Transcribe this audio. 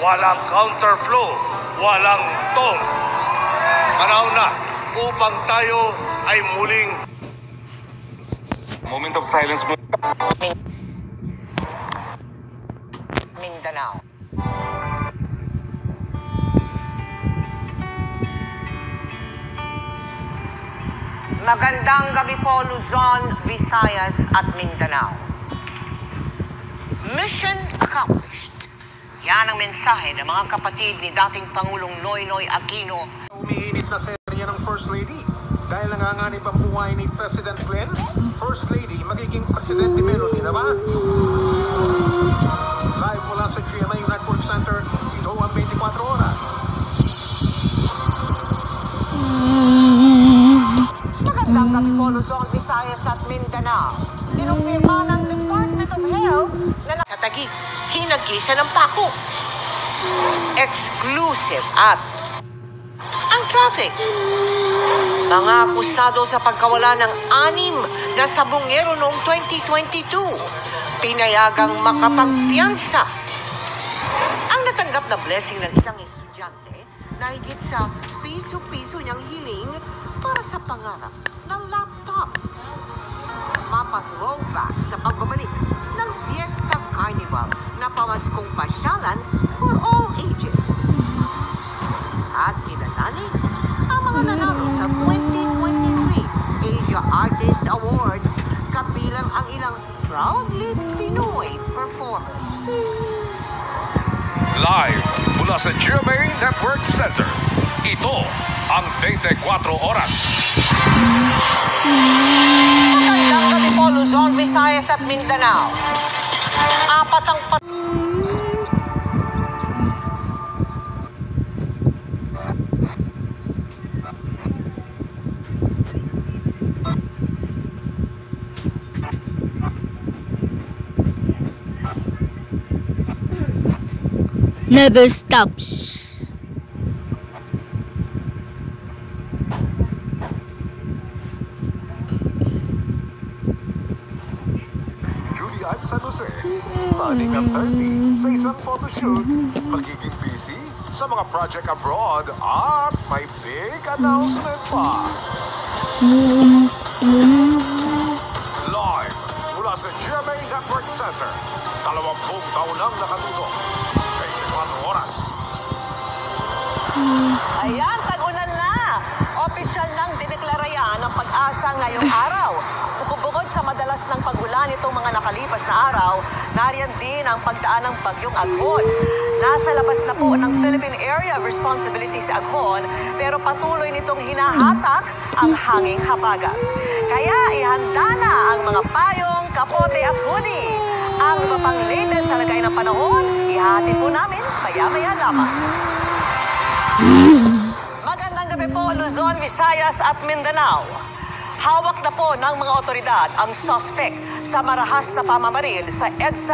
walang counterflow, walang tone. Panahon na upang tayo ay muling... Moment of silence. Mindanao. Magandang gabi po, Luzon, Visayas at Mindanao. Mission accomplished. Yan ang mensahe ng mga kapatid ni dating Pangulong Noynoy Aquino. Umiinit na serya ng First Lady. Dahil nanganganib ang buhay ni President Glenn, First Lady magiging Presidente Melody na ba? Live mula sa GMA Network Center, ito ang 24 oras. Magandang gabi po, Luzon, Visayas at Mindanao. Kinumpirma ng Department of Health na sa Taguig, hinagisa ng pako. Exclusive at ang traffic. Mga akusado sa pagkawala ng 6 na sabongero noong 2022, pinayagang makapagpiyansa. Ang natanggap na blessing ng isang estudyante na higit sa piso-piso niyang hiling para sa pangarap ng laptop. Mapa-throwback sa pagbabalik ng Fiesta Carnival na pamaskong pasyalan for all ages. At kinalani ang mga nanalo sa 2023 Asia Artist Awards, kabilang ang ilang proudly Pinoy performers. Live mula sa GMA Network Center, ito ang 24 oras. Magandang gabi po, Luzon, Visayas at Mindanao. Apat ang never stops. Julian San Jose, studying at 30 sa isang photoshoot. Magiging busy sa mga project abroad at may big announcement pa. Live mula sa GMA Network Center, 20 taon nang nakatutok. 24 oras. Ayan, tag-ulan na. Opisyal nang dineklara yan ang pag-asa ngayong araw. Bukod sa madalas ng pag-ulan itong mga nakalipas na araw, nariyan din ang pagdaan ng bagyong Aghon. Nasa labas na po ng Philippine Area of Responsibility sa Aghon, pero patuloy nitong hinahatak ang hanging habagat. Kaya ihanda na ang mga payong, kapote at hoodie. Ang iba pang latest sa lagay ng panahon, ihahatid po namin maya-maya lamang. Magandang gabi po, Luzon, Visayas at Mindanao. Hawak na po ng mga otoridad ang suspect sa marahas na pamamaril sa EDSA